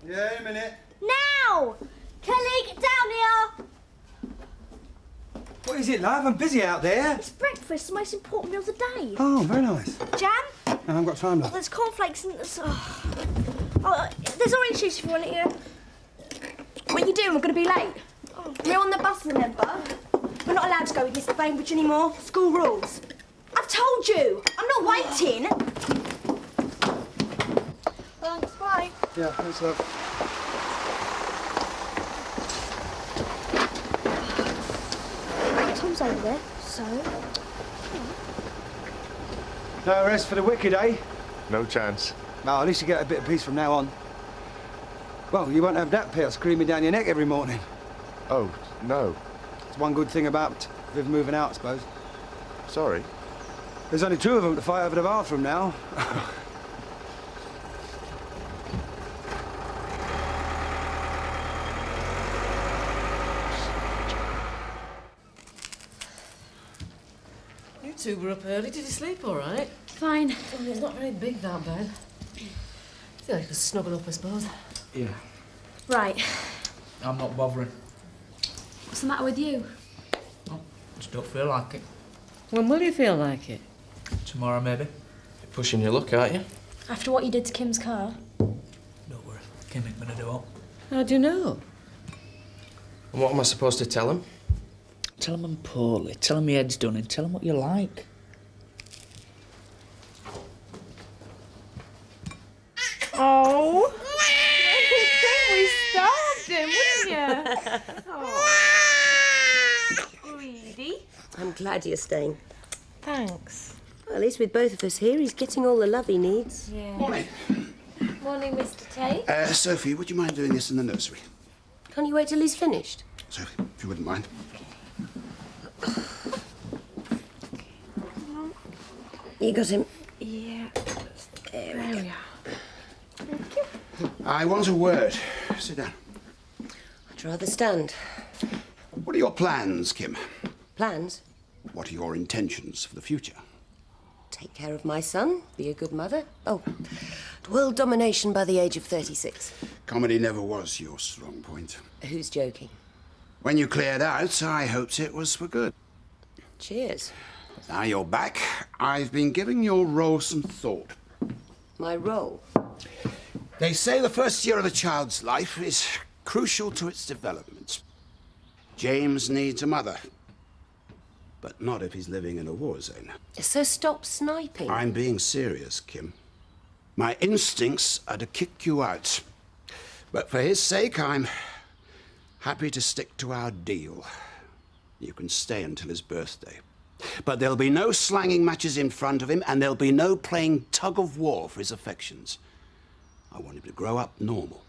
Yeah, in a minute. Now! Kelly, get down here! What is it, love? I'm busy out there. It's breakfast, the most important meal of the day. Oh, very nice. Jam? No, I haven't got time, love. There's cornflakes and... there's orange juice if you want it, yeah. What are you doing? We're going to be late. Oh. We're on the bus, remember? We're not allowed to go with Mr. Bainbridge anymore. School rules. I've told you! I'm not waiting! Thanks, bye. Yeah, thanks, love. Tom's over there, so... No rest for the wicked, eh? No chance. No, at least you get a bit of peace from now on. Well, you won't have that pail screaming down your neck every morning. Oh, no. It's one good thing about Viv moving out, I suppose. Sorry. There's only two of them to fight over the bathroom now. You two were up early. Did you sleep all right? Fine. Oh, it's not very big, that bed. I feel like I could snuggle up, I suppose. Yeah. Right. I'm not bothering. What's the matter with you? Just don't feel like it. When will you feel like it? Tomorrow, maybe. You're pushing your luck, aren't you? After what you did to Kim's car? Don't worry. Kim ain't gonna do it. How do you know? And what am I supposed to tell him? Tell him I'm poorly. Tell him my head's done in. Tell him what you like. Oh! I think we starved him, wouldn't you? Oh. Greedy. I'm glad you're staying. Thanks. Well, at least with both of us here, he's getting all the love he needs. Yeah. Morning. Morning, Mr. Tate. Sophie, would you mind doing this in the nursery? Can't you wait till he's finished? Sophie, if you wouldn't mind. You got him? Yeah. There There we we go. are. I want a word. Sit down. I'd rather stand. What are your plans, Kim? Plans? What are your intentions for the future? Take care of my son, be a good mother. Oh, world domination by the age of 36. Comedy never was your strong point. Who's joking? When you cleared out, I hoped it was for good. Cheers. Now you're back. I've been giving your role some thought. My role? They say the first year of a child's life is crucial to its development. James needs a mother. But not if he's living in a war zone. So stop sniping. I'm being serious, Kim. My instincts are to kick you out. But for his sake, I'm happy to stick to our deal. You can stay until his birthday. But there'll be no slanging matches in front of him, and there'll be no playing tug-of-war for his affections. I want him to grow up normal.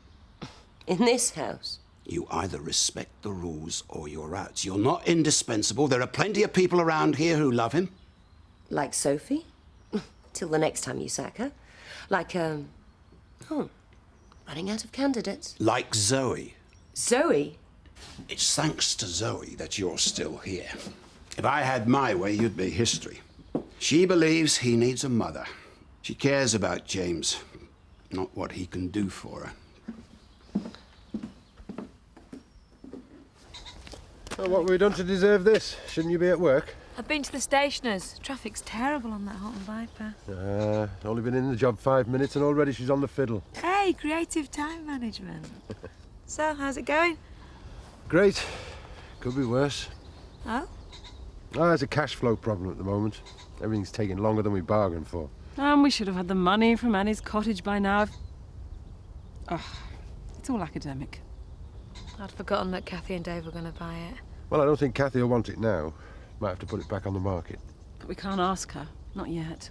In this house? You either respect the rules or you're out. You're not indispensable. There are plenty of people around here who love him. Like Sophie? Till the next time you sack her. Like, running out of candidates. Like Zoe. Zoe? It's thanks to Zoe that you're still here. If I had my way, you'd be history. She believes he needs a mother. She cares about James, not what he can do for her. Well, what have we done to deserve this? Shouldn't you be at work? I've been to the stationer's. Traffic's terrible on that Houghton bypass. Only been in the job 5 minutes and already she's on the fiddle. Hey, creative time management. So, how's it going? Great. Could be worse. Oh? There's a cash flow problem at the moment. Everything's taking longer than we bargained for. We should have had the money from Annie's cottage by now. It's all academic. I'd forgotten that Kathy and Dave were going to buy it. Well, I don't think Kathy will want it now. Might have to put it back on the market. But we can't ask her. Not yet.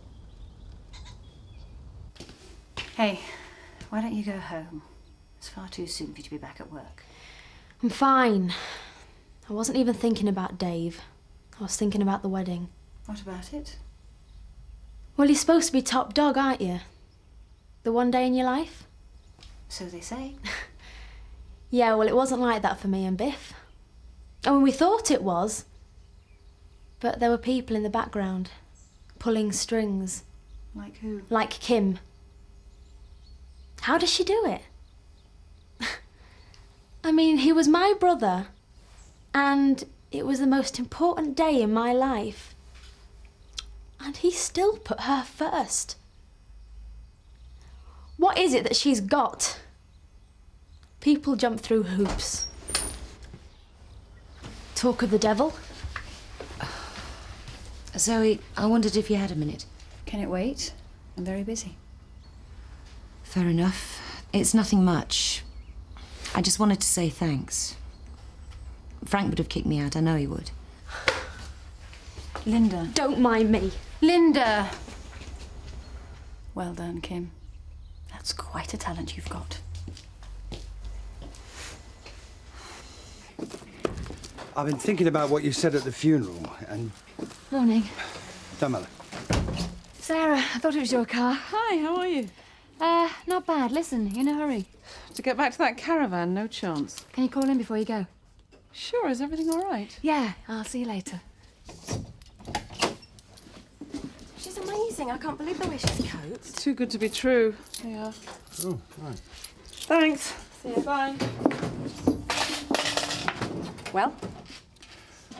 Hey, why don't you go home? It's far too soon for you to be back at work. I'm fine. I wasn't even thinking about Dave. I was thinking about the wedding. What about it? Well, you're supposed to be top dog, aren't you? The one day in your life? So they say. Yeah, well, it wasn't like that for me and Biff. I mean, we thought it was. But there were people in the background, pulling strings. Like who? Like Kim. How does she do it? I mean, he was my brother, and it was the most important day in my life. And he still put her first. What is it that she's got? People jump through hoops. Talk of the devil. Zoe, I wondered if you had a minute. Can it wait? I'm very busy. Fair enough. It's nothing much. I just wanted to say thanks. Frank would have kicked me out, I know he would. Linda. Don't mind me. Linda! Well done, Kim. That's quite a talent you've got. I've been thinking about what you said at the funeral, and... Morning. Don't matter. Sarah, I thought it was your car. Hi, how are you? Not bad. Listen, you in a hurry? To get back to that caravan, no chance. Can you call in before you go? Sure, is everything all right? Yeah, I'll see you later. She's amazing. I can't believe the way she's coped. It's too good to be true. Yeah. Oh, right. Thanks. See you. Bye. Well?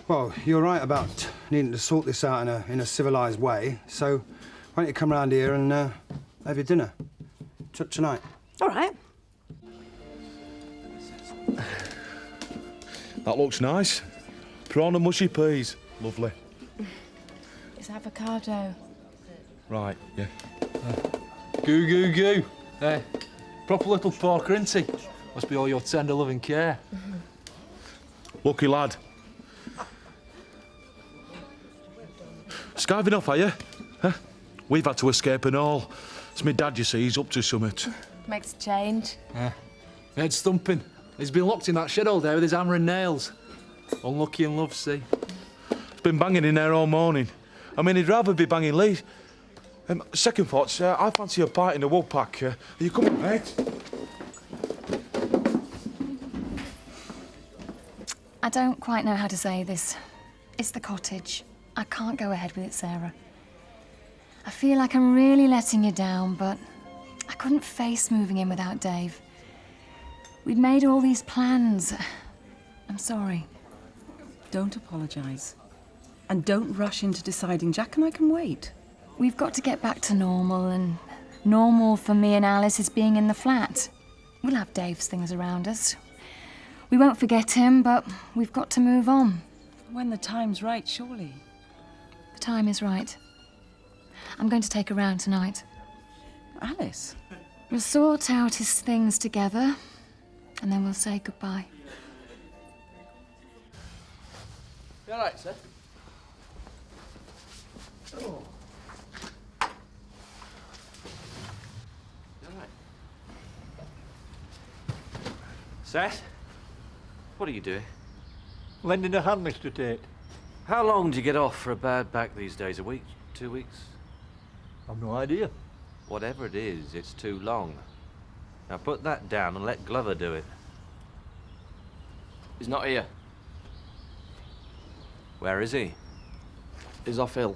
Well, you're right about needing to sort this out in a civilised way, so why don't you come round here and have your dinner tonight? All right. That looks nice. Prawn and mushy peas. Lovely. It's avocado. Right, yeah. Goo, goo, goo. Hey, proper little porker, isn't he? Must be all your tender loving care. Lucky lad. Skiving off, are you? Huh? We've had to escape and all. It's my dad, you see, he's up to summit. Makes a change. Yeah. My head's thumping. He's been locked in that shed all day with his hammer and nails. Unlucky in love, see. He's been banging in there all morning. I mean, he'd rather be banging Lee. Second thoughts, I fancy a pint in the Woodpack. Are you coming, mate? I don't quite know how to say this. It's the cottage. I can't go ahead with it, Sarah. I feel like I'm really letting you down, but I couldn't face moving in without Dave. We'd made all these plans. I'm sorry. Don't apologise. And don't rush into deciding Jack and I can wait. We've got to get back to normal, and normal for me and Alice is being in the flat. We'll have Dave's things around us. We won't forget him, but we've got to move on. When the time's right, surely. The time is right. I'm going to take her round tonight. Alice? We'll sort out his things together, and then we'll say goodbye. You all right, sir? Oh. You all right? Seth? What are you doing? Lending a hand, Mr. Tate. How long do you get off for a bad back these days? A week? 2 weeks? I've no idea. Whatever it is, it's too long. Now put that down and let Glover do it. He's not here. Where is he? He's off ill.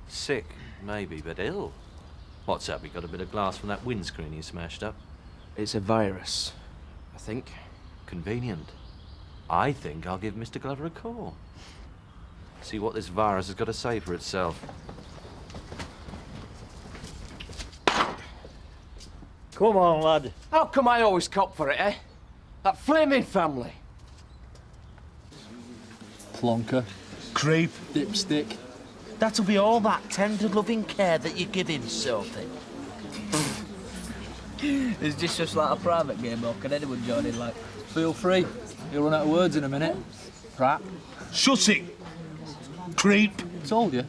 Sick, maybe, but ill. What's up? He got a bit of glass from that windscreen he smashed up. It's a virus, I think. Convenient. I think I'll give Mr. Glover a call. See what this virus has got to say for itself. Come on, lad. How come I always cop for it, eh? That flaming family. Plonker. Creep. Dipstick. That'll be all that tender, loving care that you give him, Sophie. Is this just like a private game, or can anyone join in, like? Feel free. You'll run out of words in a minute. Prat. Shut it! Creep! Told you.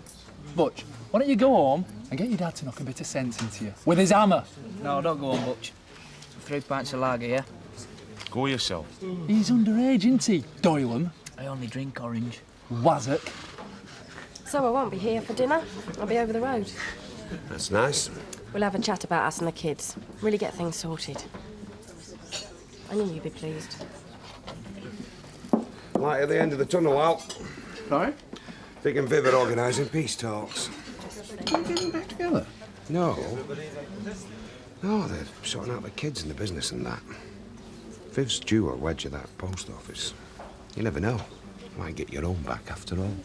Butch, why don't you go home and get your dad to knock a bit of sense into you? With his hammer. No, don't go on, Butch. 3 pints of lager, yeah? Go yourself. He's underage, isn't he? Doylem. I only drink orange. Wazzock. So I won't be here for dinner. I'll be over the road. That's nice. We'll have a chat about us and the kids. Really get things sorted. I knew you'd be pleased. Light at the end of the tunnel, Al. Sorry? Vic and Viv are organising peace talks. Are we getting back together? No. No, they're sorting out the kids and the business and that. Viv's due a wedge at that post office. You never know. Might get your own back after all.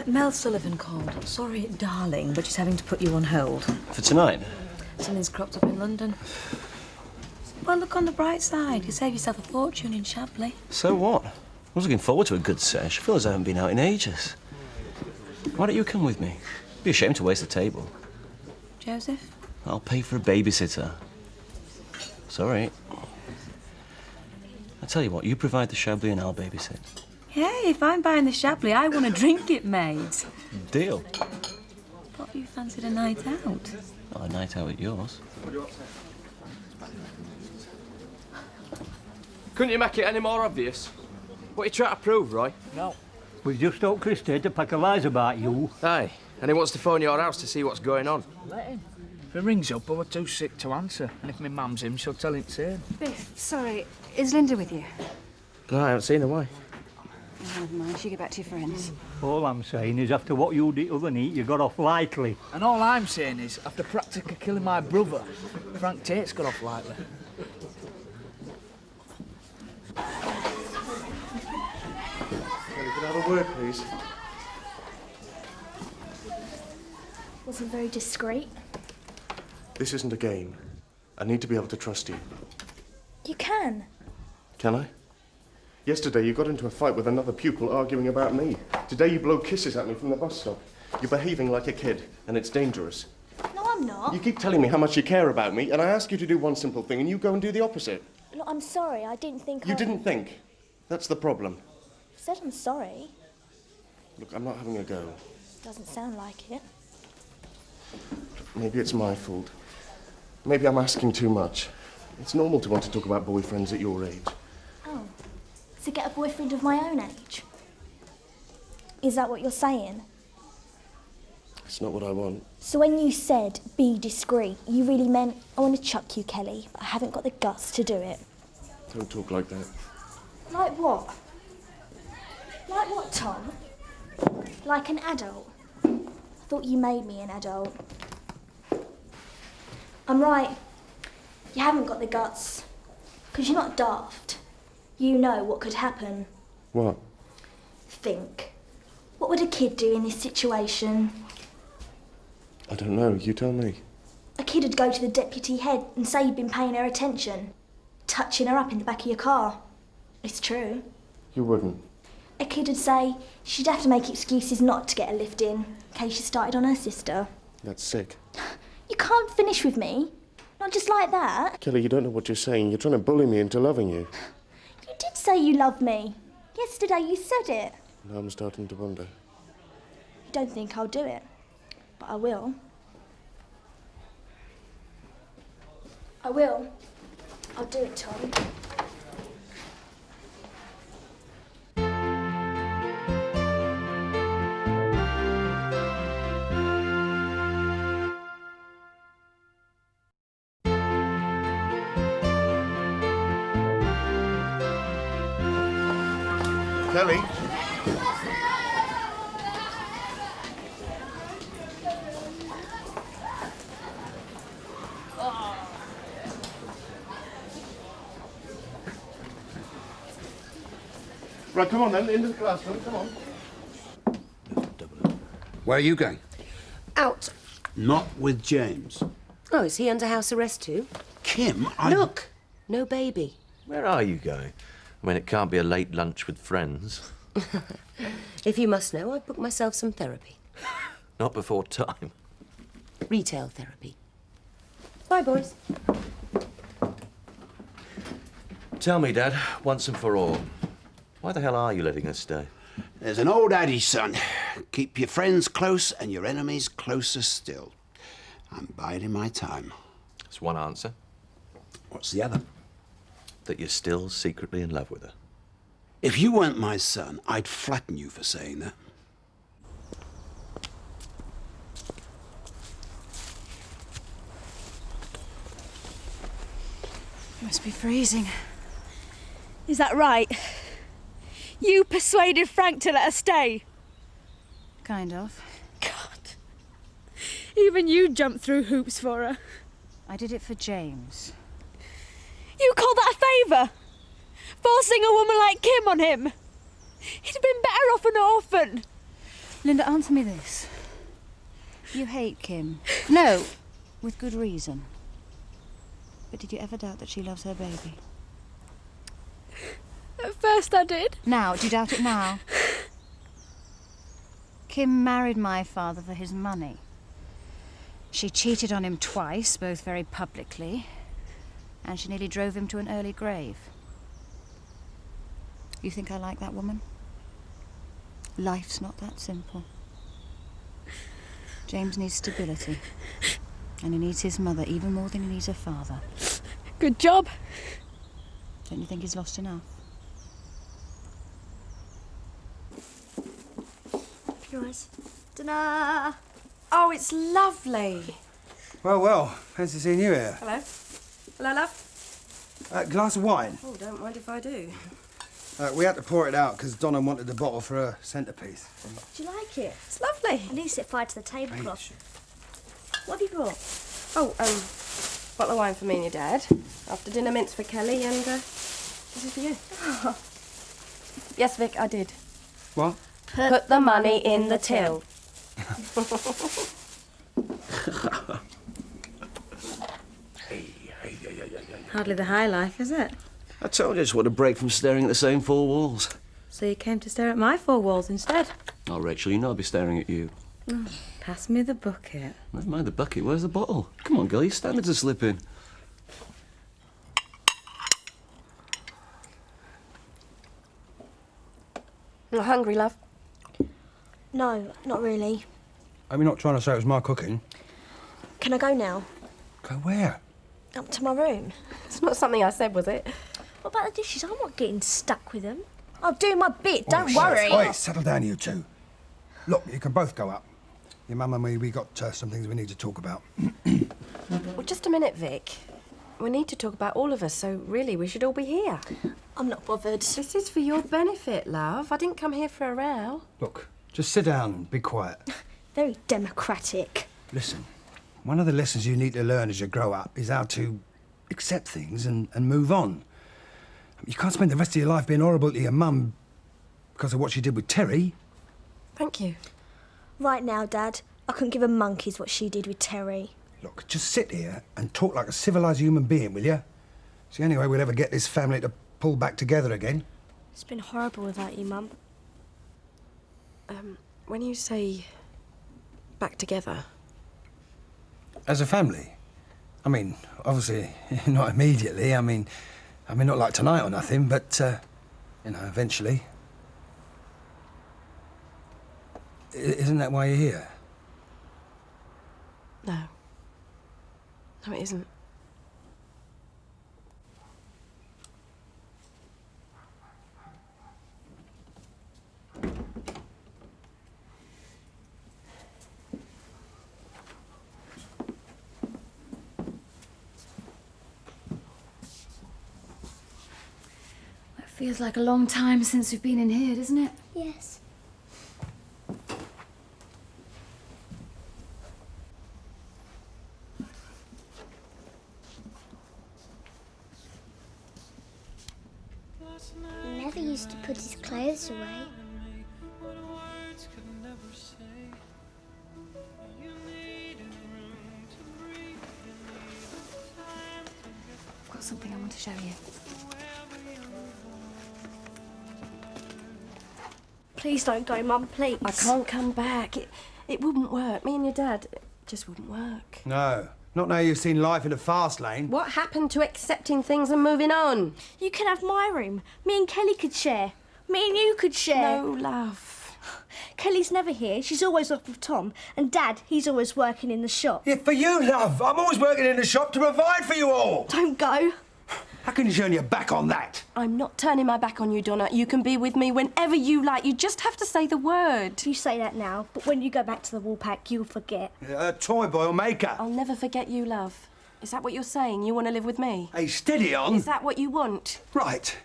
Mel Sullivan called. Sorry, darling, but she's having to put you on hold. For tonight? Something's cropped up in London. Well, look on the bright side. You save yourself a fortune in Shapley. So what? I was looking forward to a good sesh. I feel as though I haven't been out in ages. Why don't you come with me? It'd be a shame to waste the table. Joseph? I'll pay for a babysitter. Sorry. I tell you what, you provide the Chablis and I'll babysit. Hey, if I'm buying the Shapley, I want to drink it, mate. Deal. Thought you fancied a night out. Well, a night out at yours. Couldn't you make it any more obvious? What are you trying to prove, Roy? No. We've just told Christy to pack a lies about you. Aye, and he wants to phone your house to see what's going on. Let him. If he rings up, we're too sick to answer. And if my mum's him, she'll tell him the same. Biff, sorry, is Linda with you? No, I haven't seen her. Why? Oh, never mind, you get back to your friends. All I'm saying is after what you did the other night, you got off lightly. And all I'm saying is, after practically killing my brother, Frank Tate's got off lightly. Can I have a word, please? Wasn't very discreet. This isn't a game. I need to be able to trust you. You can. Can I? Yesterday you got into a fight with another pupil arguing about me. Today you blow kisses at me from the bus stop. You're behaving like a kid, and it's dangerous. No, I'm not. You keep telling me how much you care about me, and I ask you to do one simple thing, and you go and do the opposite. Look, I'm sorry. I didn't think You didn't think. That's the problem. I said I'm sorry. Look, I'm not having a go. Doesn't sound like it. Maybe it's my fault. Maybe I'm asking too much. It's normal to want to talk about boyfriends at your age. Oh. To get a boyfriend of my own age? Is that what you're saying? It's not what I want. So when you said be discreet, you really meant I want to chuck you, Kelly, but I haven't got the guts to do it. Don't talk like that. Like what? Like what, Tom? Like an adult? I thought you made me an adult. I'm right. You haven't got the guts. Because you're not daft. You know what could happen. What? Think. What would a kid do in this situation? I don't know. You tell me. A kid would go to the deputy head and say you'd been paying her attention. Touching her up in the back of your car. It's true. You wouldn't. A kid would say she'd have to make excuses not to get a lift in case she started on her sister. That's sick. You can't finish with me. Not just like that. Kelly, you don't know what you're saying. You're trying to bully me into loving you. You did say you love me. Yesterday you said it. Now I'm starting to wonder. You don't think I'll do it, but I will. I will. I'll do it, Tom. Kelly? Right, come on then, into the classroom, come on. Where are you going? Out. Not with James. Oh, is he under house arrest too? Kim, I... Look, no baby. Where are you going? I mean, it can't be a late lunch with friends. If you must know, I've booked myself some therapy. Not before time. Retail therapy. Bye, boys. Tell me, Dad, once and for all, why the hell are you letting us stay? There's an old adage, son. Keep your friends close and your enemies closer still. I'm biding my time. That's one answer. What's the other? That you're still secretly in love with her. If you weren't my son, I'd flatten you for saying that. Must be freezing. Is that right? You persuaded Frank to let us stay? Kind of. God. Even you jumped through hoops for her. I did it for James. You call that a favour? Forcing a woman like Kim on him? He'd have been better off an orphan. Linda, answer me this. You hate Kim. No, with good reason. But did you ever doubt that she loves her baby? At first I did. Now, do you doubt it now? Kim married my father for his money. She cheated on him twice, both very publicly, and she nearly drove him to an early grave. You think I like that woman? Life's not that simple. James needs stability, and he needs his mother even more than he needs her father. Good job. Don't you think he's lost enough? Yours. Ta-da! Oh, it's lovely. Well, well, fancy seeing you here. Hello. Hello, love. Glass of wine. Oh, don't mind if I do. We had to pour it out because Donna wanted the bottle for her centrepiece. Do you like it? It's lovely. At least it fired to the tablecloth. What have you brought? Oh, bottle of wine for me and your dad. After dinner mints for Kelly and, this is for you. Oh. Yes, Vic, I did. What? Put the money in the till. Hardly the high life, is it? I told you I just want a break from staring at the same four walls. So you came to stare at my four walls instead? Oh, Rachel, you know I'll be staring at you. Oh, pass me the bucket. Never mind the bucket, where's the bottle? Come on, girl, your standards are slipping. Not hungry, love? No, not really. I'm not trying to say it was my cooking. Can I go now? Go where? Up to my room. It's not something I said, was it? What about the dishes? I'm not getting stuck with them. I'll do my bit, don't worry. Oi, settle down, you two. Look, you can both go up. Your mum and me, we got some things we need to talk about. Well, just a minute, Vic. We need to talk about all of us, so really we should all be here. I'm not bothered. This is for your benefit, love. I didn't come here for a row. Look, just sit down and be quiet. Very democratic. Listen, one of the lessons you need to learn as you grow up is how to accept things and move on. You can't spend the rest of your life being horrible to your mum because of what she did with Terry. Thank you. Right now, Dad, I couldn't give a monkey's what she did with Terry. Look, just sit here and talk like a civilised human being, will you? It's the only way we'll ever get this family to pull back together again. It's been horrible without you, Mum. When you say back together... As a family? I mean, obviously, not immediately. I mean, not like tonight or nothing, but, you know, eventually. Isn't that why you're here? No. No, it isn't. It feels like a long time since we've been in here, doesn't it? Yes. He never used to put his clothes away. I've got something I want to show you. Please don't go, Mum, please. I can't come back. It wouldn't work. Me and your dad, it just wouldn't work. No, not now you've seen life in a fast lane. What happened to accepting things and moving on? You can have my room. Me and Kelly could share. Me and you could share. No, love. Kelly's never here. She's always off with Tom. And Dad, he's always working in the shop. Yeah, for you, love. I'm always working in the shop to provide for you all. Don't go. How can you turn your back on that? I'm not turning my back on you, Donna. You can be with me whenever you like. You just have to say the word. You say that now, but when you go back to the Woolpack, you'll forget. Toy boy will make her. I'll never forget you, love. Is that what you're saying? You want to live with me? Hey, steady on. Is that what you want? Right.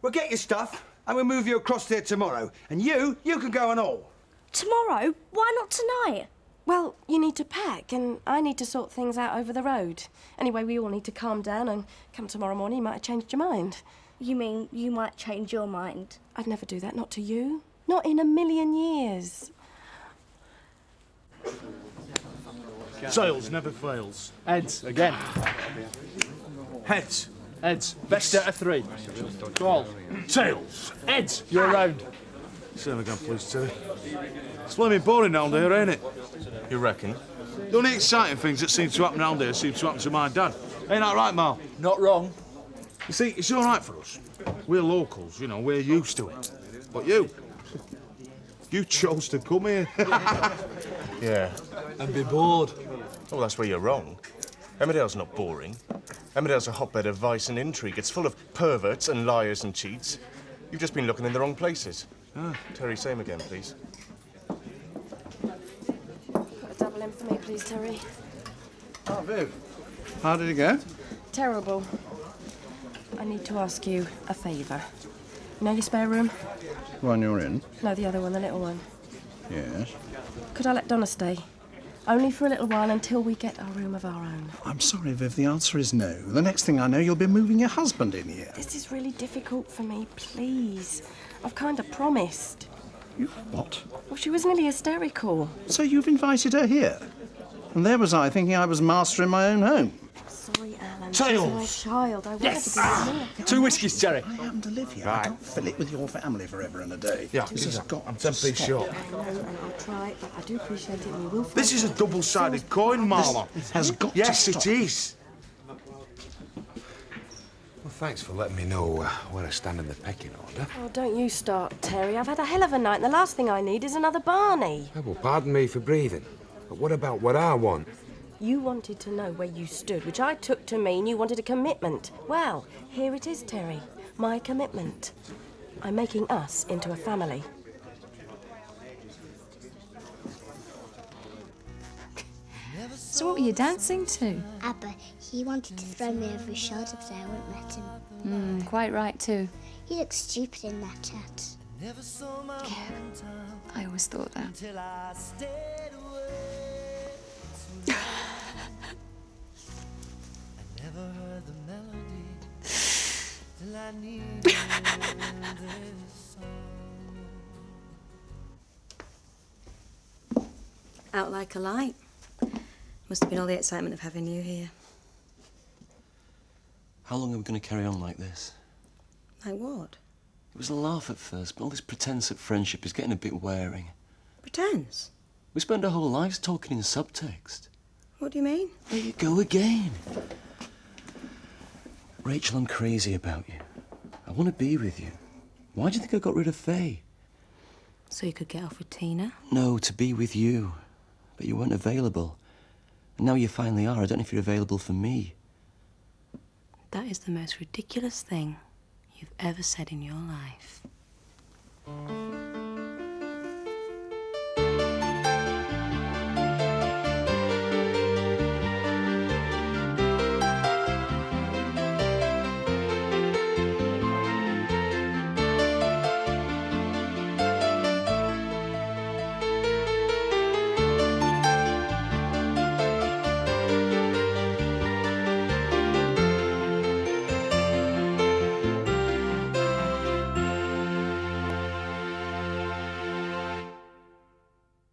We'll get your stuff and we'll move you across there tomorrow. And you can go and all. Tomorrow? Why not tonight? Well, you need to pack, and I need to sort things out over the road. Anyway, we all need to calm down, and come tomorrow morning, you might have changed your mind. You mean you might change your mind? I'd never do that, not to you. Not in a million years. Tails never fails. Heads, again. Heads. Heads. Best out of 3. Go on. Tails. Heads. You're around. Say them again, please, Terry. It's flaming boring down there, ain't it? You reckon? The only exciting things that seem to happen round here seem to happen to my dad. Ain't that right, Mal? Not wrong. You see, it's all right for us. We're locals, you know, we're used to it. But you chose to come here. Yeah. And be bored. Well, that's where you're wrong. Emmerdale's not boring. Emmerdale's a hotbed of vice and intrigue. It's full of perverts and liars and cheats. You've just been looking in the wrong places. Terry, same again, please. Put a double in for me, please, Terry. Oh, Viv. How did it go? Terrible. I need to ask you a favour. You know your spare room? The one you're in? No, the other one, the little one. Yes. Could I let Donna stay? Only for a little while until we get our room of our own. I'm sorry, Viv. The answer is no. The next thing I know, you'll be moving your husband in here. This is really difficult for me, please. I've kind of promised. You what? Well, she was nearly hysterical. So you've invited her here? And there was I thinking I was master in my own home. Sorry, Alan. Tails. She's my child. I wanted Yes. to be here. 2 whiskies, Terry. I haven't Olivia. Right. I can't fill it with your family forever and a day. Yeah, this has got I'm to 10 p stop. short. I know, and I'll try, but I do appreciate it, and we will find This is a out. double-sided coin, Marlon. This has got Yes, to stop. it is. Well, thanks for letting me know where I stand in the pecking order. Oh, don't you start, Terry. I've had a hell of a night, and the last thing I need is another Barney. Oh, well, pardon me for breathing, but what about what I want? You wanted to know where you stood, which I took to mean you wanted a commitment. Well, here it is, Terry. My commitment. I'm making us into a family. So what were you dancing to? Abba, he wanted to throw me over his shoulder, but I wouldn't let him. Quite right, too. He looks stupid in that hat. I always thought that. Out like a light. Must have been all the excitement of having you here. How long are we going to carry on like this? Like what? It was a laugh at first, but all this pretense at friendship is getting a bit wearing. Pretense? We spend our whole lives talking in subtext. What do you mean? There you go again. Rachel, I'm crazy about you. I want to be with you. Why do you think I got rid of Faye? So you could get off with Tina? No, to be with you. But you weren't available. And now you finally are. I don't know if you're available for me. That is the most ridiculous thing you've ever said in your life.